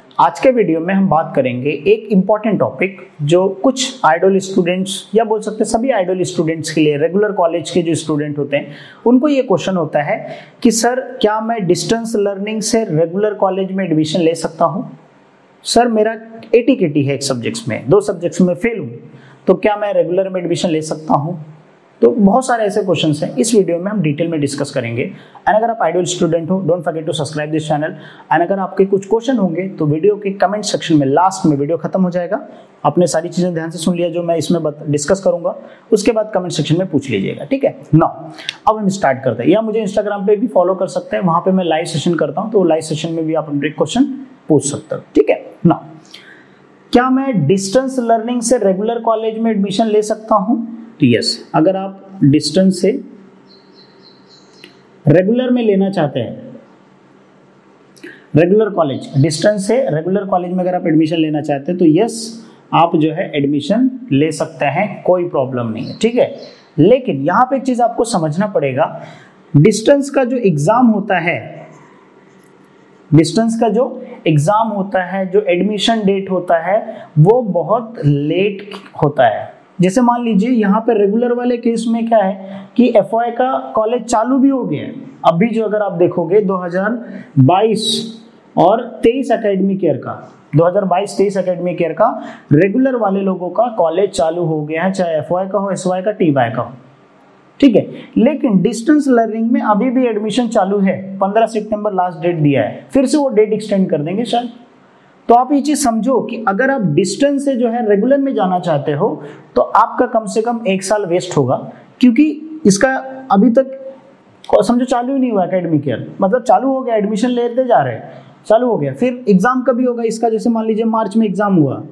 आज के वीडियो में हम बात करेंगे एक इम्पॉर्टेंट टॉपिक जो कुछ आइडल स्टूडेंट्स या बोल सकते हैं सभी आइडल स्टूडेंट्स के लिए, रेगुलर कॉलेज के जो स्टूडेंट होते हैं उनको ये क्वेश्चन होता है कि सर क्या मैं डिस्टेंस लर्निंग से रेगुलर कॉलेज में एडमिशन ले सकता हूँ। सर मेरा ATKT है एक सब्जेक्ट्स में, 2 सब्जेक्ट्स में फेल हूँ, तो क्या मैं रेगुलर में एडमिशन ले सकता हूँ। तो बहुत सारे ऐसे क्वेश्चंस हैं, इस वीडियो में हम डिटेल में डिस्कस करेंगे। एंड अगर आप आइडल स्टूडेंट हो, don't forget to subscribe this channel. And अगर आपके कुछ क्वेश्चन होंगे तो वीडियो के कमेंट सेक्शन में लास्ट में वीडियो खत्म हो जाएगा, आपने सारी चीजें ध्यान से सुन लिया जो मैं इसमें डिस्कस करूंगा, उसके बाद कमेंट सेक्शन में पूछ लीजिएगा, ठीक है। नाउ अब हम स्टार्ट करते हैं। या मुझे इंस्टाग्राम पे भी फॉलो कर सकते हैं, वहां पे मैं लाइव सेशन करता हूँ, तो लाइव सेशन में भी आप अपने क्वेश्चन पूछ सकते हो, ठीक है। नाउ क्या मैं डिस्टेंस लर्निंग से रेगुलर कॉलेज में एडमिशन ले सकता हूं। तो यस, अगर आप डिस्टेंस से रेगुलर में लेना चाहते हैं, रेगुलर कॉलेज, डिस्टेंस से रेगुलर कॉलेज में अगर आप एडमिशन लेना चाहते हैं तो यस, आप जो है एडमिशन ले सकते हैं, कोई प्रॉब्लम नहीं है, ठीक है। लेकिन यहां पे एक चीज आपको समझना पड़ेगा, डिस्टेंस का जो एग्जाम होता है, डिस्टेंस का जो एग्जाम होता है, जो एडमिशन डेट होता है, वो बहुत लेट होता है। जैसे मान लीजिए यहाँ पे रेगुलर वाले केस में क्या है कि FY का कॉलेज चालू भी हो गया है अभी, जो अगर आप देखोगे 2022 और 23 एकेडमिक ईयर का, 2022-23 एकेडमिक ईयर का रेगुलर वाले लोगों का कॉलेज चालू हो गया है, चाहे FY का हो, SY का, TY का हो, ठीक है। लेकिन डिस्टेंस लर्निंग में अभी भी एडमिशन चालू है, 15 सितंबर लास्ट डेट दिया है, फिर से वो डेट एक्सटेंड कर देंगे शायद। तो आप ये चीज समझो कि अगर आप डिस्टेंस से जो है रेगुलर में जाना चाहते हो तो आपका कम से कम 1 साल वेस्ट होगा, क्योंकि इसका अभी तक समझो चालू ही नहीं हुआ एकेडमिक ईयर, मतलब चालू हो गया, एडमिशन लेते जा रहे हैं, चालू हो गया, फिर एग्जाम कभी होगा इसका। जैसे मान लीजिए मार्च में एग्जाम हुआ,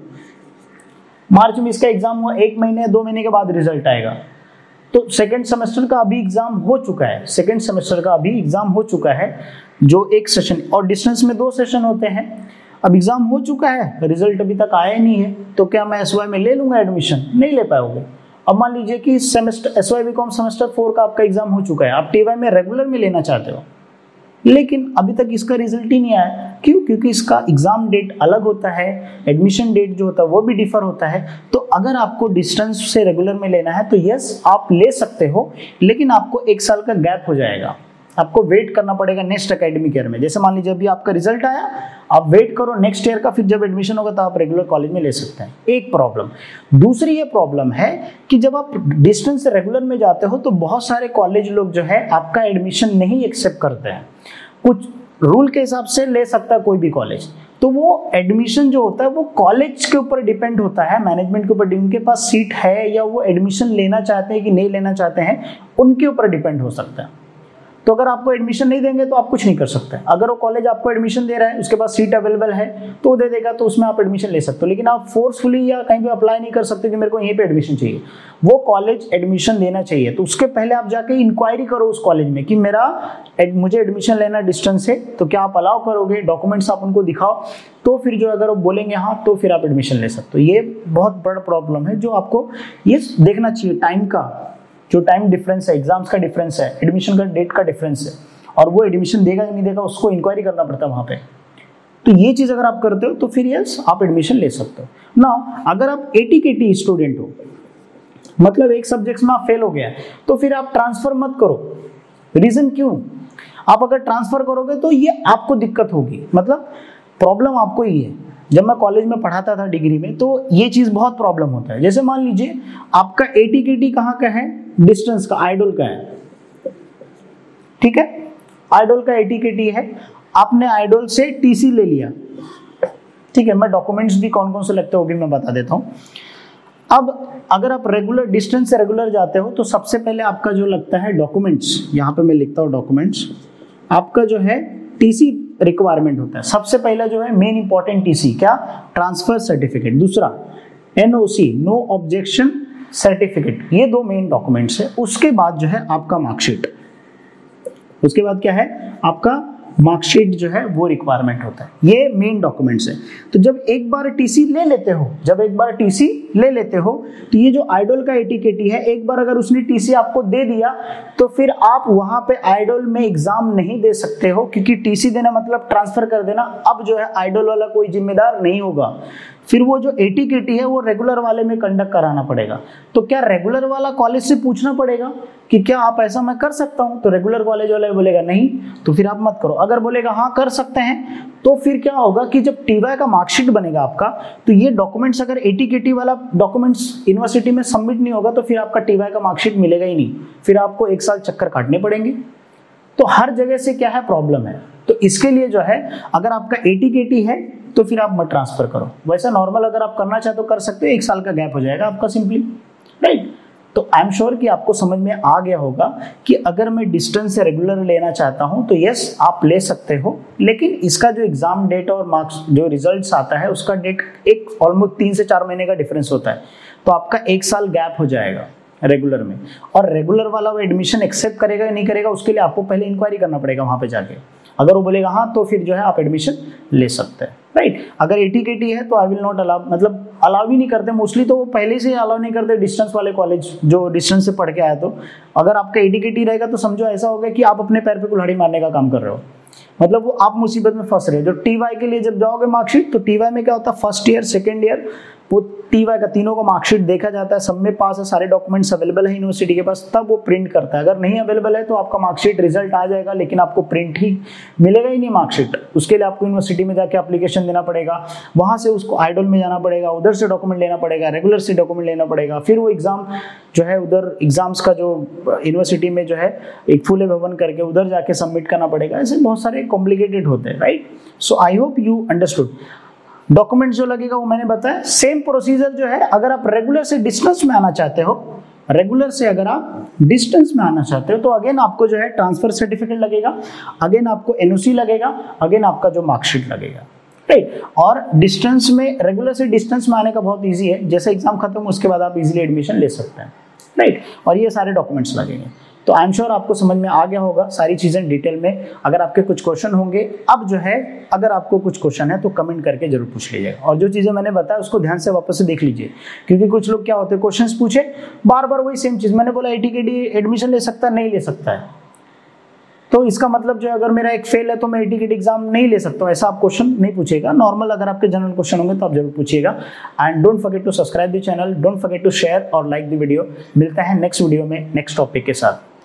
मार्च में इसका एग्जाम हुआ, 1 महीने 2 महीने के बाद रिजल्ट आएगा, तो सेकेंड सेमेस्टर का अभी एग्जाम हो चुका है, सेकेंड सेमेस्टर का अभी एग्जाम हो चुका है, जो 1 सेशन, और डिस्टेंस में 2 सेशन होते हैं। अब एग्जाम हो चुका है, रिजल्ट अभी तक आया नहीं है, तो क्या मैं SY में ले लूंगा एडमिशन? नहीं ले पाओगे। अब मान लीजिए कि सेमेस्टर SY BCom सेमेस्टर 4 का आपका एग्जाम हो चुका है, आप TY में रेगुलर में लेना चाहते हो, लेकिन अभी तक इसका रिजल्ट ही नहीं आया। क्यों? क्योंकि इसका एग्जाम डेट अलग होता है, एडमिशन डेट जो होता है वो भी डिफर होता है। तो अगर आपको डिस्टेंस से रेगुलर में लेना है तो यस, आप ले सकते हो, लेकिन आपको 1 साल का गैप हो जाएगा, आपको वेट करना पड़ेगा नेक्स्ट एकेडमिक ईयर में। जैसे मान लीजिए अभी आपका रिजल्ट आया, आप वेट करो नेक्स्ट ईयर का, फिर जब एडमिशन होगा तो आप रेगुलर कॉलेज में ले सकते हैं। एक प्रॉब्लम। दूसरी ये प्रॉब्लम है कि जब आप डिस्टेंस से रेगुलर में जाते हो तो बहुत सारे कॉलेज लोग जो है आपका एडमिशन नहीं एक्सेप्ट करते हैं, कुछ रूल के हिसाब से ले सकता है कोई भी कॉलेज, तो वो एडमिशन जो होता है वो कॉलेज के ऊपर डिपेंड होता है, मैनेजमेंट के ऊपर, उनके पास सीट है या वो एडमिशन लेना चाहते हैं कि नहीं लेना चाहते हैं, उनके ऊपर डिपेंड हो सकता है। तो अगर आपको एडमिशन नहीं देंगे तो आप कुछ नहीं कर सकते। अगर वो कॉलेज आपको एडमिशन दे रहा है, उसके पास सीट अवेलेबल है तो वो दे देगा, तो उसमें आप एडमिशन ले सकते हो, लेकिन आप फोर्सफुली या कहीं पे अप्लाई नहीं कर सकते कि मेरे को यहीं पे एडमिशन चाहिए। वो कॉलेज एडमिशन देना चाहिए, तो उसके पहले आप जाके इंक्वायरी करो उस कॉलेज में कि मुझे एडमिशन लेना डिस्टेंस से, तो क्या आप अलाउ करोगे, डॉक्यूमेंट्स आप उनको दिखाओ, तो फिर जो अगर वो बोलेंगे हाँ, तो फिर आप एडमिशन ले सकते हो। ये बहुत बड़ा प्रॉब्लम है जो आपको ये देखना चाहिए, टाइम का जो टाइम डिफरेंस है, एग्जाम्स का डिफरेंस है, एडमिशन का डेट का डिफरेंस है, और वो एडमिशन देगा कि नहीं देगा उसको इंक्वायरी करना पड़ता है वहां पे। तो ये चीज अगर आप करते हो तो फिर यस, आप एडमिशन ले सकते हो। नाउ अगर आप ATKT स्टूडेंट हो, मतलब एक सब्जेक्ट में आप फेल हो गया, तो फिर आप ट्रांसफर मत करो। रीजन क्यों? आप अगर ट्रांसफर करोगे तो ये आपको दिक्कत होगी, मतलब प्रॉब्लम आपको ही है। जब मैं कॉलेज में पढ़ाता था डिग्री में, तो ये चीज बहुत प्रॉब्लम होता है। जैसे मान लीजिए आपका ATKT कहाँ का है, डिस्टेंस का, आइडल का है, ठीक है, आइडल का ATKT है, आपने आइडल से TC ले लिया, ठीक है। मैं डॉक्यूमेंट्स भी कौन कौन से लगते हैं वो भी मैं बता देता हूँ। अब अगर आप रेगुलर, डिस्टेंस से रेगुलर जाते हो तो सबसे पहले आपका जो लगता है डॉक्यूमेंट्स, यहाँ पे मैं लिखता हूँ डॉक्यूमेंट्स, आपका जो है TC रिक्वायरमेंट होता है। सबसे पहला जो है मेन इंपॉर्टेंट TC, क्या? Transfer certificate. दूसरा NOC, नो ऑब्जेक्शन सर्टिफिकेट। ये 2 मेन डॉक्यूमेंट्स है। उसके बाद जो है आपका मार्कशीट, उसके बाद क्या है आपका मार्कशीट जो है वो रिक्वायरमेंट होता है। ये मेन डॉक्यूमेंट्स है। तो जब एक बार टीसी ले लेते हो तो ये जो आइडल का एटीकेटी है, एक बार अगर उसने टीसी आपको दे दिया तो फिर आप वहां पे आइडल में एग्जाम नहीं दे सकते हो, क्योंकि टीसी देना मतलब ट्रांसफर कर देना। अब जो है आइडल वाला कोई जिम्मेदार नहीं होगा, फिर वो जो एटीकेटी है वो रेगुलर वाले में कंडक्ट कराना पड़ेगा। तो क्या रेगुलर वाला कॉलेज से पूछना पड़ेगा कि क्या आप ऐसा मैं कर सकता हूं? तो रेगुलर कॉलेज वाला बोलेगा नहीं, तो फिर आप मत करो। अगर बोलेगा हाँ कर सकते हैं, तो फिर क्या होगा कि जब टीवाई का मार्कशीट बनेगा आपका, तो ये डॉक्यूमेंट्स अगर एटीकेटी वाला डॉक्यूमेंट्स यूनिवर्सिटी में सबमिट नहीं होगा तो फिर आपका टीवाई का मार्कशीट मिलेगा ही नहीं, फिर आपको 1 साल चक्कर काटने पड़ेंगे। तो हर जगह से क्या है प्रॉब्लम है। तो इसके लिए जो है अगर आपका एटीकेटी है तो फिर आप मत ट्रांसफर करो। वैसा नॉर्मल अगर आप करना चाहते हो कर सकते हो, 1 साल का गैप हो जाएगा आपका सिंपली, राइट। तो आई एम श्योर कि आपको समझ में आ गया होगा कि अगर मैं डिस्टेंस से रेगुलर लेना चाहता हूं तो यस आप ले सकते हो, लेकिन इसका जो एग्जाम डेट और मार्क्स जो रिजल्ट्स आता है उसका डेट एक ऑलमोस्ट 3 से 4 महीने का डिफरेंस होता है। तो आपका 1 साल गैप हो जाएगा रेगुलर में। और रेगुलर वाला वो एडमिशन एक्सेप्ट करेगा या नहीं करेगा उसके लिए आपको पहले इंक्वायरी करना पड़ेगा वहां पे जाके। अगर वो बोलेगा हाँ तो फिर जो है आप एडमिशन ले सकते हैं, राइट। अगर एटीकेटी है तो आई विल नॉट अलाउ, मतलब अलाउ ही नहीं करते मोस्टली, तो वो पहले से अलाउ नहीं करते डिस्टेंस वाले कॉलेज जो डिस्टेंस से पढ़ के आया। तो अगर आपका एटीकेटी रहेगा तो समझो ऐसा होगा कि आप अपने पैर पे कुल्हाड़ी मारने का काम कर रहे हो, मतलब वो आप मुसीबत में फंस रहे हो। जो टीवाई के लिए जब जाओगे मार्कशीट, तो टीवाई में क्या होता है फर्स्ट ईयर सेकेंड ईयर वो टीवाई का तीनों का मार्कशीट देखा जाता है, सब में पास है, सारे डॉक्यूमेंट्स अवेलेबल है यूनिवर्सिटी के पास, तब वो प्रिंट करता है। अगर नहीं अवेलेबल है तो आपका मार्कशीट रिजल्ट आ जाएगा लेकिन आपको प्रिंट ही मिलेगा ही नहीं मार्कशीट। उसके लिए आपको यूनिवर्सिटी में जाके एप्लीकेशन देना पड़ेगा, वहां से उसको आइडल में जाना पड़ेगा, उधर से डॉक्यूमेंट लेना पड़ेगा, रेगुलर से डॉक्यूमेंट लेना पड़ेगा, फिर वो एग्जाम जो है उधर एग्जाम्स का जो यूनिवर्सिटी में जो है एक फूले भवन करके उधर जाके सबमिट करना पड़ेगा। ऐसे बहुत सारे कॉम्प्लिकेटेड होते हैं, right. So I hope you understood. Document जो लगेगा वो मैंने बताया। सेम प्रोसीजर जो है अगर आप रेगुलर से डिस्टेंस में आना चाहते हो, रेगुलर से अगर आप डिस्टेंस में आना चाहते हो तो अगेन आपको जो है ट्रांसफर सर्टिफिकेट लगेगा, अगेन आपको एनओसी लगेगा, अगेन आपका जो मार्कशीट लगेगा, राइट। और डिस्टेंस में, रेगुलर से डिस्टेंस में आने का बहुत ईजी है, जैसे एग्जाम खत्म उसके बाद आप इजीली एडमिशन ले सकते हैं, राइट। और ये सारे डॉक्यूमेंट्स लगेंगे। तो आई एम श्योर आपको समझ में आ गया होगा सारी चीजें डिटेल में। अगर आपके कुछ क्वेश्चन होंगे, अब जो है अगर आपको कुछ क्वेश्चन है तो कमेंट करके जरूर पूछ लीजिएगा। और जो चीजें मैंने बताया उसको ध्यान से वापस से देख लीजिए, क्योंकि कुछ लोग क्या होते हैं क्वेश्चंस पूछे बार बार वही सेम चीज। मैंने बोला एटीकेटी एडमिशन ले सकता है, नहीं ले सकता है, तो इसका मतलब जो है अगर मेरा एक फेल है तो मैं एटीकेटी एग्जाम नहीं ले सकता, ऐसा आप क्वेश्चन नहीं पूछेगा। नॉर्मल अगर आपके जनरल क्वेश्चन होंगे तो आप जरूर पूछिएगा। And don't forget to subscribe the channel, don't forget to share और लाइक द वीडियो। मिलता है नेक्स्ट वीडियो में नेक्स्ट टॉपिक के साथ।